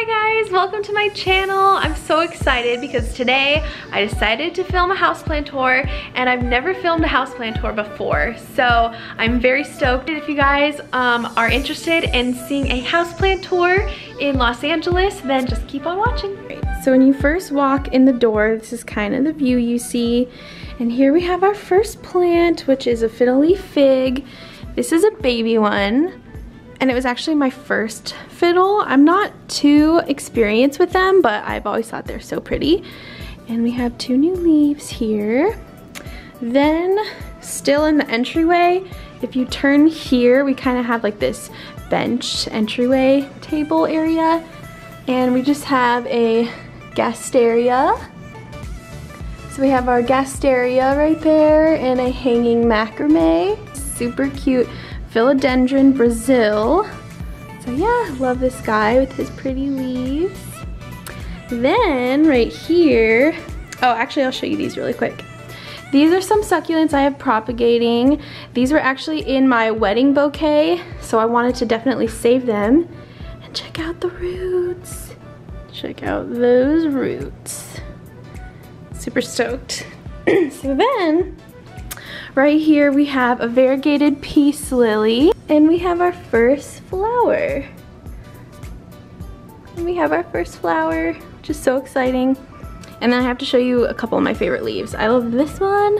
Hi guys, welcome to my channel. I'm so excited because today I decided to film a houseplant tour and I've never filmed a houseplant tour before. So I'm very stoked. If you guys are interested in seeing a houseplant tour in Los Angeles, then just keep on watching. So when you first walk in the door, this is kind of the view you see. And here we have our first plant, which is a fiddle leaf fig. This is a baby one. And it was actually my first fiddle. I'm not too experienced with them, but I've always thought they're so pretty. And we have two new leaves here. Then, still in the entryway, if you turn here, we kind of have like this bench entryway table area. And we just have a guest area. So we have our guest area right there and a hanging macrame. Super cute philodendron Brazil. So yeah, love this guy with his pretty leaves. Then right here, oh actually I'll show you these really quick. These are some succulents I have propagating. These were actually in my wedding bouquet, so I wanted to definitely save them. And check out the roots. Check out those roots. Super stoked. So then, right here we have a variegated peace lily and we have our first flower. Which is so exciting. And then I have to show you a couple of my favorite leaves. I love this one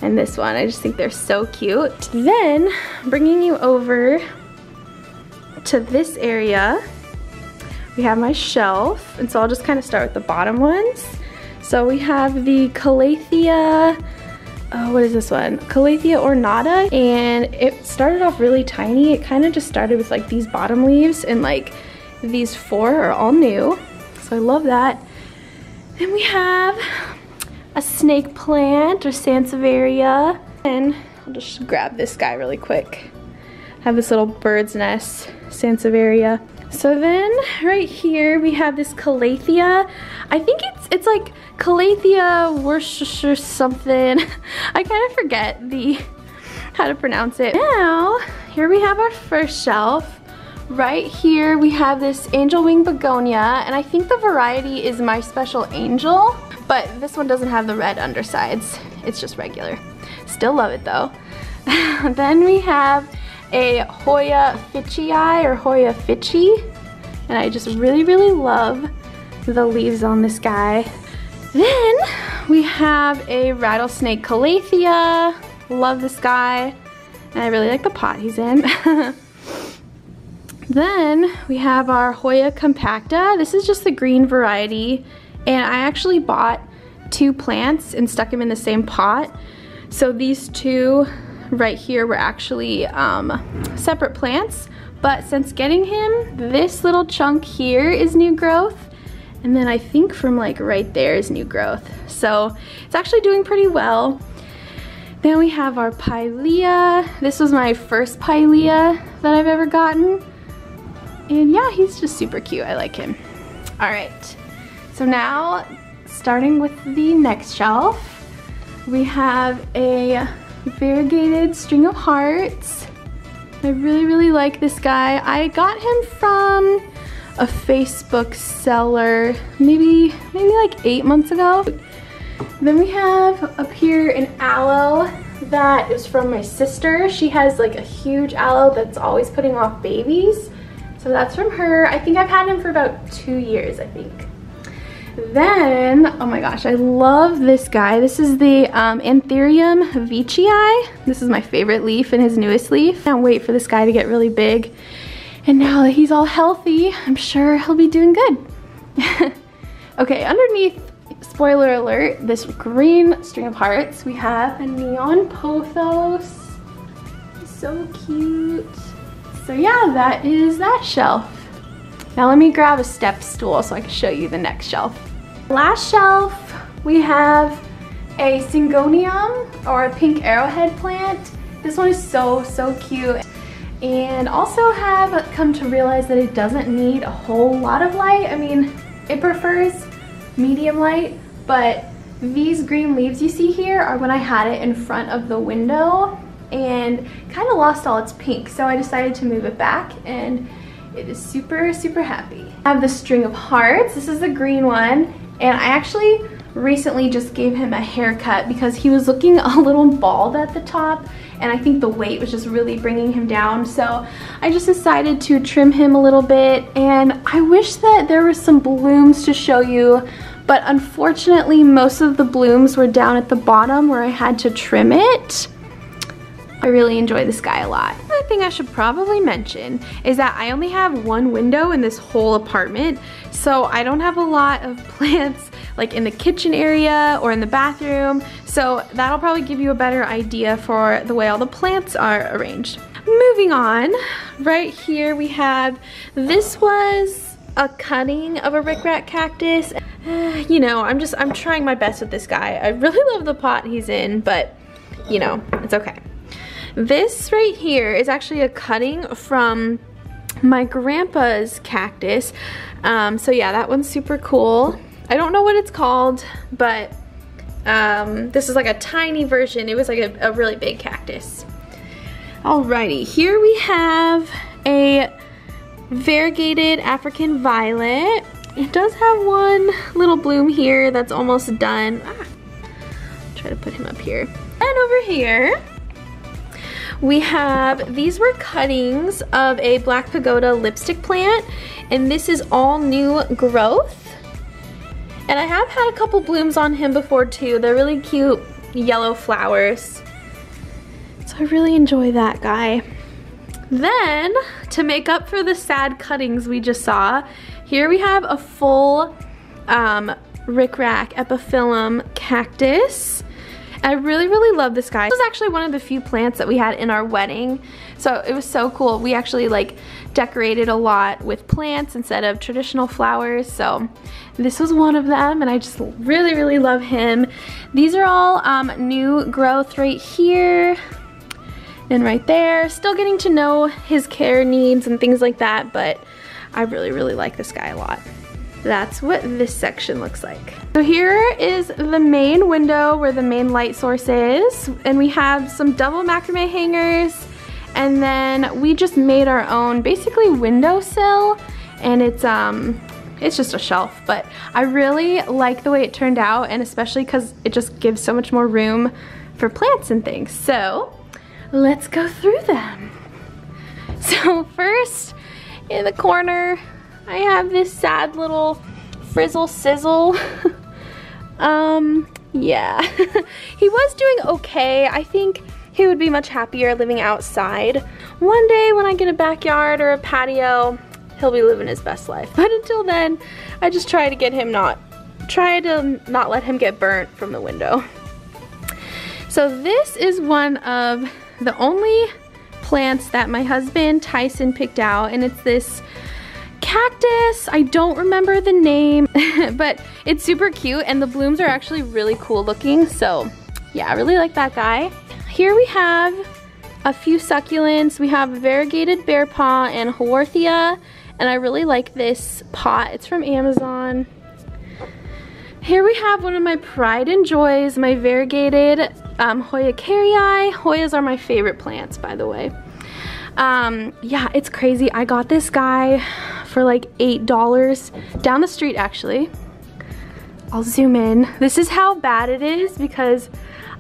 and this one. I just think they're so cute. Then bringing you over to this area, we have my shelf. And so I'll just kind of start with the bottom ones. So we have the Calathea, what is this one? Calathea ornata, and it started off really tiny. It kind of just started with like these bottom leaves, and like these four are all new. So I love that. Then we have a snake plant or Sansevieria, and I'll just grab this guy really quick. I have this little bird's nest Sansevieria. So then right here we have this Calathea. I think it's like Calathea Worcestershire something. I kind of forget how to pronounce it. Now, here we have our first shelf. Right here we have this angel wing begonia, and I think the variety is my special angel, but this one doesn't have the red undersides. It's just regular. Still love it though. Then we have a Hoya Fitchii or Hoya Fitchii, and I just really love the leaves on this guy. Then we have a rattlesnake Calathea. Love this guy, and I really like the pot he's in. Then we have our Hoya compacta. This is just the green variety, and I actually bought two plants and stuck them in the same pot. So these two right here were actually separate plants, but since getting him, this little chunk here is new growth, and then I think from like right there is new growth. So it's actually doing pretty well. Then we have our Pilea. This was my first Pilea that I've ever gotten, and yeah, he's just super cute. I like him. All right, so now starting with the next shelf, we have a variegated string of hearts. I really like this guy. I got him from a Facebook seller maybe like 8 months ago. Then we have up here an aloe that is from my sister. She has like a huge aloe that's always putting off babies. So that's from her. I think I've had him for about 2 years, I think. Then, oh my gosh, I love this guy. This is the Anthurium veitchii. This is my favorite leaf and his newest leaf. Can't wait for this guy to get really big. And now that he's all healthy, I'm sure he'll be doing good. Okay, underneath, spoiler alert, this green string of hearts, we have a neon pothos. So cute. So yeah, that is that shelf. Now let me grab a step stool so I can show you the next shelf. Last shelf, we have a Syngonium or a pink arrowhead plant. This one is so cute. And also have come to realize that it doesn't need a whole lot of light. I mean, it prefers medium light, but these green leaves you see here are when I had it in front of the window and kind of lost all its pink. So I decided to move it back, and It is super, super happy. I have the string of hearts. This is the green one. And I actually recently just gave him a haircut because he was looking a little bald at the top. And I think the weight was just really bringing him down. So I just decided to trim him a little bit. And I wish that there were some blooms to show you. But unfortunately, most of the blooms were down at the bottom where I had to trim it. I really enjoy this guy a lot. Another thing I should probably mention is that I only have one window in this whole apartment, so I don't have a lot of plants like in the kitchen area or in the bathroom, so that'll probably give you a better idea for the way all the plants are arranged. Moving on, right here we have, this was a cutting of a rickrack cactus. You know, I'm trying my best with this guy. I really love the pot he's in, but you know, it's okay. This right here is actually a cutting from my grandpa's cactus. So yeah, that one's super cool. I don't know what it's called, but this is like a tiny version. It was like a really big cactus. Alrighty, here we have a variegated African violet. It does have one little bloom here that's almost done. Try to put him up here. And over here, we have, these were cuttings of a Black Pagoda lipstick plant, and this is all new growth. And I have had a couple blooms on him before too. They're really cute yellow flowers. So I really enjoy that guy. Then, to make up for the sad cuttings we just saw, here we have a full rickrack epiphyllum cactus. I really, really love this guy. This was actually one of the few plants that we had in our wedding. So it was so cool. We actually like decorated a lot with plants instead of traditional flowers. So this was one of them, and I just really, really love him. These are all new growth right here and right there. Still getting to know his care needs and things like that, but I really, really like this guy a lot. That's what this section looks like. So here is the main window where the main light source is, and we have some double macrame hangers, and then we just made our own basically windowsill, and it's just a shelf, but I really like the way it turned out, and especially because it just gives so much more room for plants and things. So let's go through them. So first, in the corner, I have this sad little frizzle sizzle. Yeah. He was doing okay. I think he would be much happier living outside. One day when I get a backyard or a patio, he'll be living his best life. But until then, I just try to not let him get burnt from the window. So this is one of the only plants that my husband Tyson picked out, and it's this cactus. I don't remember the name, but it's super cute, and the blooms are actually really cool looking. So yeah, I really like that guy. Here we have a few succulents. We have variegated bear paw and haworthia, and I really like this pot. It's from Amazon. Here we have one of my pride and joys, my variegated Hoya carrii. Hoyas are my favorite plants, by the way. Yeah, it's crazy. I got this guy for like $8 down the street, actually. I'll zoom in. This is how bad it is because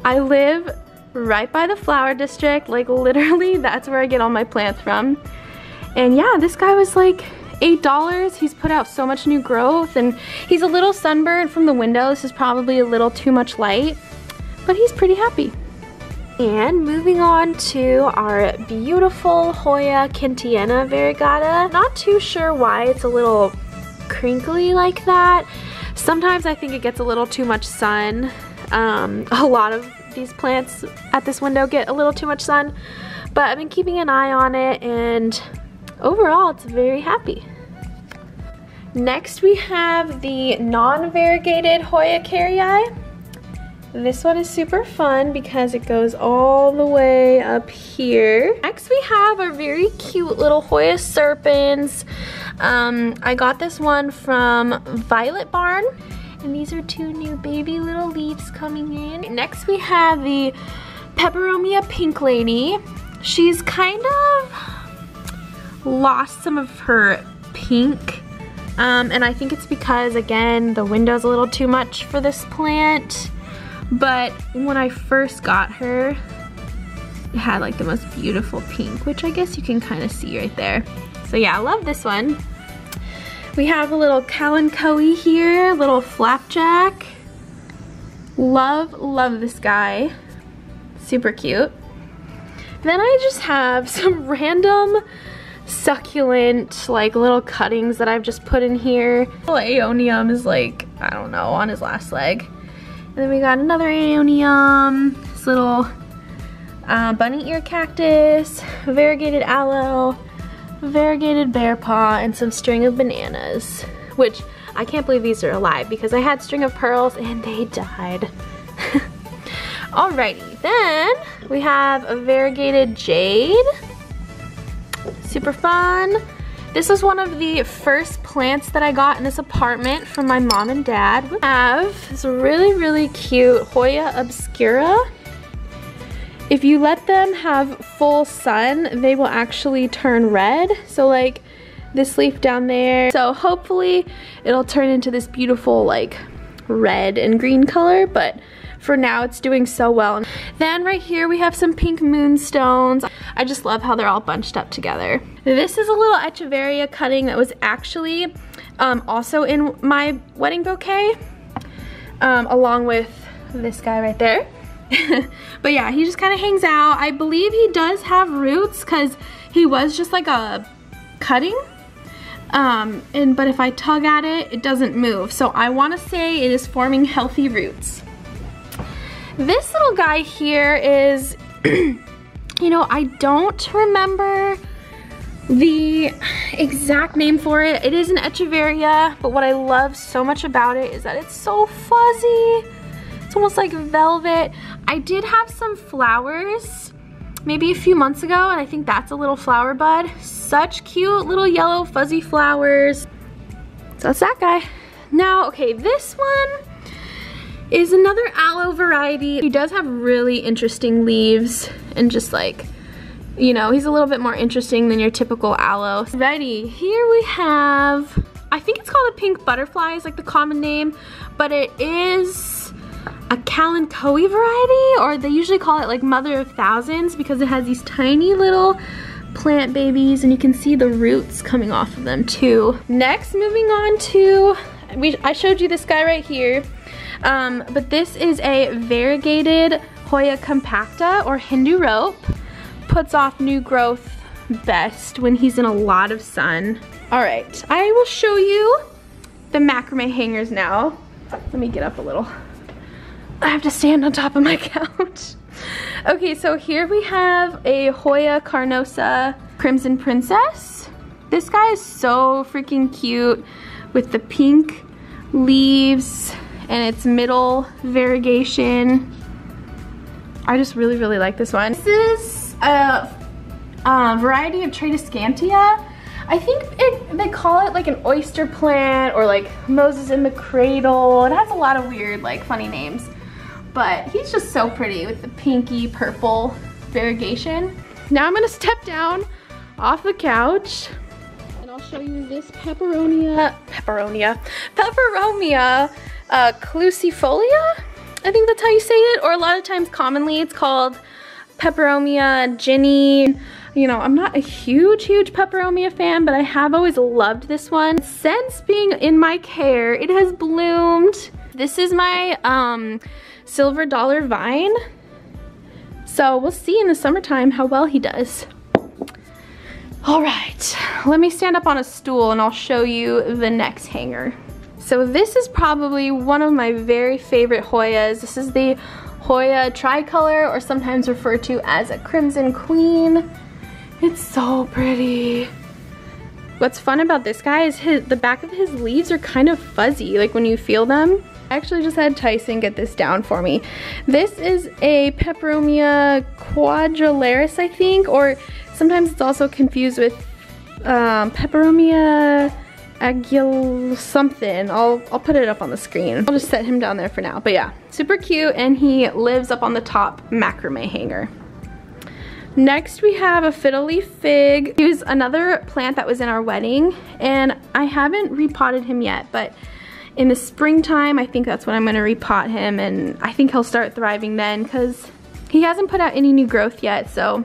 I live right by the flower district. Like literally, that's where I get all my plants from. And yeah, this guy was like $8. He's put out so much new growth, and he's a little sunburned from the window. This is probably a little too much light, but he's pretty happy. And moving on to our beautiful Hoya Kintiana variegata. Not too sure why it's a little crinkly like that. Sometimes I think it gets a little too much sun. A lot of these plants at this window get a little too much sun, but I've been keeping an eye on it, and overall it's very happy. Next we have the non-variegated Hoya carrii. This one is super fun because it goes all the way up here. Next we have our very cute little Hoya serpens. I got this one from Violet Barn, and these are two new baby little leaves coming in. Next we have the Peperomia Pink Lady. She's kind of lost some of her pink. And I think it's because, again, the window's a little too much for this plant. But when I first got her, it had like the most beautiful pink, which I guess you can kind of see right there. So yeah, I love this one. We have a little kalanchoe here, little flapjack. Love, love this guy. Super cute. Then I just have some random succulent like little cuttings that I've just put in here. Little aeonium is like, I don't know, on his last leg. And then we got another aeonium, this little bunny ear cactus, variegated aloe, variegated bear paw, and some string of bananas, which I can't believe these are alive because I had string of pearls and they died. Alrighty, then we have a variegated jade. Super fun. This was one of the first plants that I got in this apartment from my mom and dad. We have this really, really cute Hoya obscura. If you let them have full sun, they will actually turn red. So like this leaf down there. So hopefully it'll turn into this beautiful like red and green color, but for now it's doing so well. Then right here we have some pink moonstones. I just love how they're all bunched up together. This is a little echeveria cutting that was actually also in my wedding bouquet, along with this guy right there. But yeah, he just kind of hangs out. I believe he does have roots because he was just like a cutting. But if I tug at it, it doesn't move. So I want to say it is forming healthy roots. This little guy here is, you know, I don't remember the exact name for it. It is an echeveria, but what I love so much about it is that it's so fuzzy. It's almost like velvet. I did have some flowers maybe a few months ago, and I think that's a little flower bud. Such cute little yellow fuzzy flowers. So that's that guy. Now, okay, this one is another aloe variety. He does have really interesting leaves and just like, you know, he's a little bit more interesting than your typical aloe. Ready, here we have, I think it's called a pink butterfly is like the common name, but it is a kalanchoe variety, or they usually call it like mother of thousands because it has these tiny little plant babies and you can see the roots coming off of them too. Next, moving on to, I showed you this guy right here. But this is a variegated Hoya compacta or Hindu rope. Puts off new growth best when he's in a lot of sun. All right, I will show you the macrame hangers now. Let me get up a little. I have to stand on top of my couch. Okay, so here we have a Hoya carnosa crimson princess. This guy is so freaking cute with the pink leaves and its middle variegation. I just really, really like this one. This is a variety of Tradescantia. I think they call it like an oyster plant or like Moses in the cradle. It has a lot of weird, like funny names. But he's just so pretty with the pinky purple variegation. Now I'm gonna step down off the couch and I'll show you this peperomia clusifolia. I think that's how you say it, or a lot of times commonly it's called peperomia ginny. You know, I'm not a huge peperomia fan, but I have always loved this one. Since being in my care, it has bloomed. This is my silver dollar vine. So we'll see in the summertime how well he does. All right, let me stand up on a stool and I'll show you the next hanger. So this is probably one of my very favorite Hoyas. This is the Hoya tricolor, or sometimes referred to as a crimson queen. It's so pretty. What's fun about this guy is the back of his leaves are kind of fuzzy, like when you feel them. I actually just had Tyson get this down for me. This is a Peperomia quadralaris, I think, or sometimes it's also confused with Peperomia agil something. I'll put it up on the screen. I'll just set him down there for now. But yeah, super cute, and he lives up on the top macrame hanger. Next we have a fiddle leaf fig. He was another plant that was in our wedding, and I haven't repotted him yet, but in the springtime I think that's when I'm gonna repot him, and I think he'll start thriving then because he hasn't put out any new growth yet, so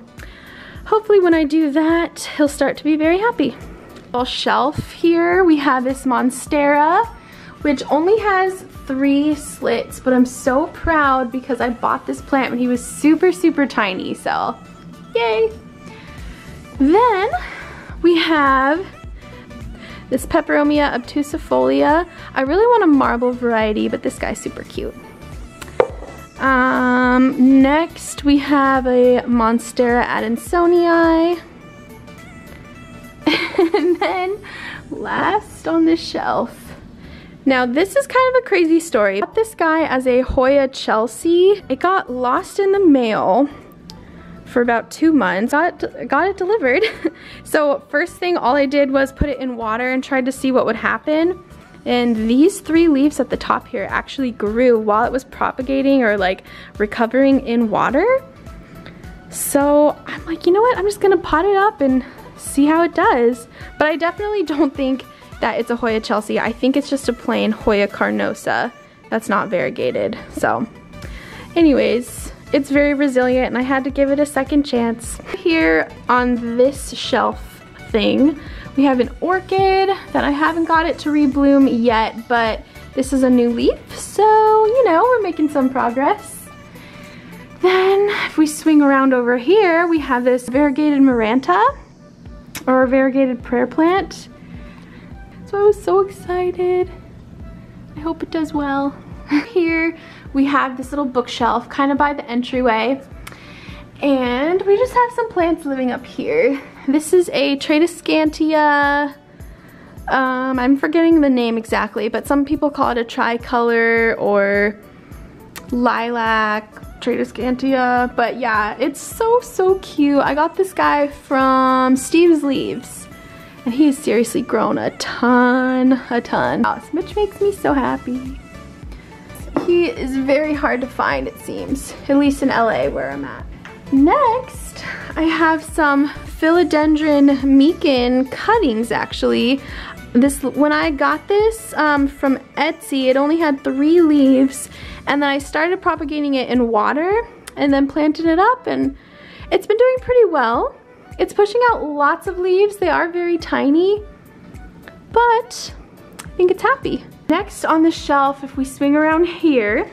hopefully when I do that, he'll start to be very happy. Little shelf here, we have this Monstera, which only has 3 slits, but I'm so proud because I bought this plant when he was super, super tiny, so yay. Then we have this Peperomia obtusifolia. I really want a marble variety, but this guy's super cute. Next we have a Monstera adansonii. And then last on this shelf. Now this is kind of a crazy story. I got this guy as a Hoya Chelsea. It got lost in the mail for about 2 months. Got it delivered. So first thing, all I did was put it in water and tried to see what would happen. And these 3 leaves at the top here actually grew while it was propagating or like recovering in water. So I'm like, you know what? I'm just gonna pot it up and see how it does. But I definitely don't think that it's a Hoya Chelsea. I think it's just a plain Hoya carnosa that's not variegated. So anyways, it's very resilient and I had to give it a second chance. Here on this shelf thing, we have an orchid that I haven't got it to rebloom yet, but this is a new leaf, so you know, we're making some progress. Then if we swing around over here, we have this variegated Maranta, or variegated prayer plant. So I was so excited. I hope it does well. Here we have this little bookshelf kind of by the entryway, and we just have some plants living up here. This is a Tradescantia. I'm forgetting the name exactly, but some people call it a tricolor or lilac Tradescantia. But yeah, it's so cute. I got this guy from Steve's Leaves, and he's seriously grown a ton, which makes me so happy. He is very hard to find, it seems, at least in LA where I'm at. Next, I have some philodendron meekin cuttings actually. When I got this from Etsy, it only had 3 leaves, and then I started propagating it in water and then planted it up, and it's been doing pretty well. It's pushing out lots of leaves. They are very tiny, but I think it's happy. Next on the shelf, if we swing around here,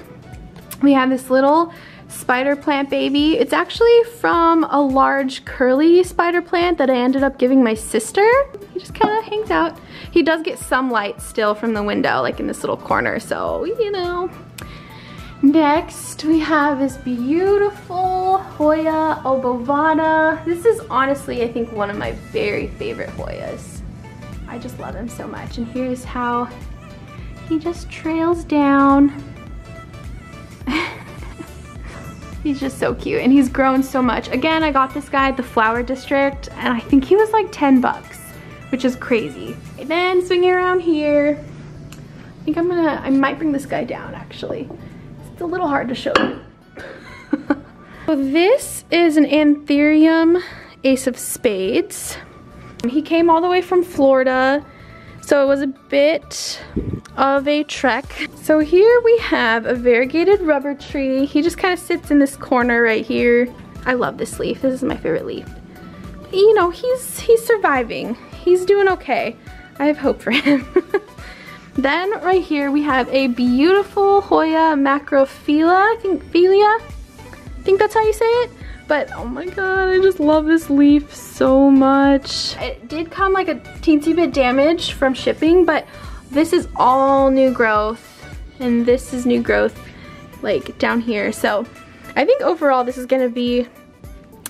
we have this little spider plant baby. It's actually from a large curly spider plant that I ended up giving my sister. He just kind of hangs out. He does get some light still from the window, like in this little corner, so you know. Next, we have this beautiful Hoya obovata. This is honestly, I think, one of my very favorite Hoyas. I just love him so much, and here's how he just trails down. He's just so cute, and he's grown so much. Again, I got this guy at the Flower District, and I think he was like 10 bucks, which is crazy. And then swinging around here, I think I might bring this guy down actually. It's a little hard to show you. So this is an Anthurium Ace of Spades. He came all the way from Florida, so it was a bit of a trek. So here we have a variegated rubber tree. He just kind of sits in this corner right here. I love this leaf. This is my favorite leaf. You know, he's surviving. He's doing okay. I have hope for him. Then right here we have a beautiful Hoya macrophylla, I think that's how you say it. But oh my god, I just love this leaf so much. It did come like a teensy bit damaged from shipping, but this is all new growth, and this is new growth like down here. So I think overall this is gonna be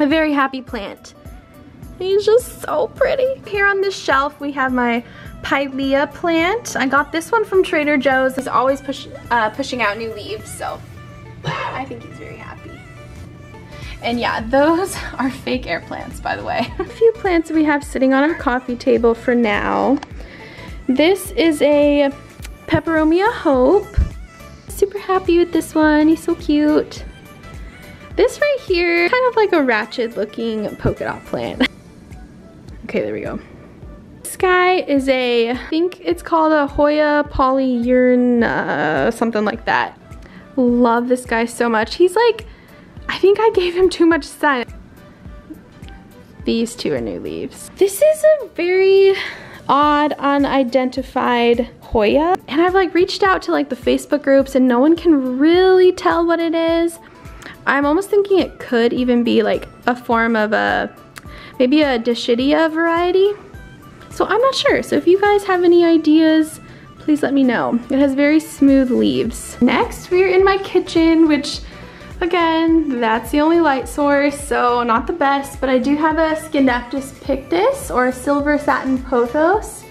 a very happy plant. He's just so pretty. Here on this shelf we have my Pilea plant. I got this one from Trader Joe's. He's always pushing out new leaves, so I think he's very happy. And yeah, those are fake air plants, by the way. A few plants we have sitting on our coffee table for now. This is a Peperomia Hope. Super happy with this one. He's so cute. This right here, kind of like a ratchet looking polka dot plant. Okay, there we go. This guy is I think it's called a Hoya polyurna, something like that. Love this guy so much. He's like, I think I gave him too much sun. These two are new leaves. This is a very odd, unidentified Hoya. And I've like reached out to like the Facebook groups and no one can really tell what it is. I'm almost thinking it could even be like a form of maybe a Dischidia variety. So I'm not sure. So if you guys have any ideas, please let me know. It has very smooth leaves. Next, we're in my kitchen, which again, that's the only light source, so not the best, but I do have a Scindaptus pictus or a silver satin pothos.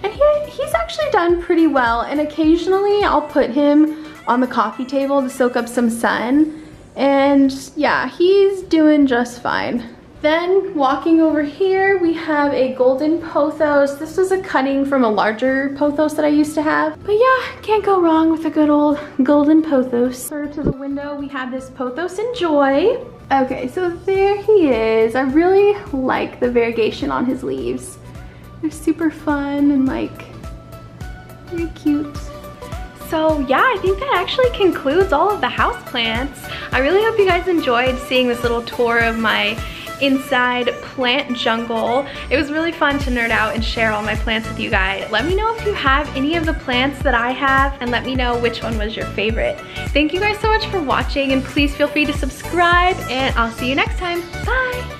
And he's actually done pretty well, and occasionally I'll put him on the coffee table to soak up some sun. And yeah, he's doing just fine. Then walking over here, we have a golden pothos. This was a cutting from a larger pothos that I used to have. But yeah, can't go wrong with a good old golden pothos. Further to the window, we have this Pothos Enjoy. Okay, so there he is. I really like the variegation on his leaves. They're super fun and like, very cute. So yeah, I think that actually concludes all of the houseplants. I really hope you guys enjoyed seeing this little tour of my inside plant jungle. It was really fun to nerd out and share all my plants with you guys. Let me know if you have any of the plants that I have and let me know which one was your favorite. Thank you guys so much for watching and please feel free to subscribe and I'll see you next time. Bye!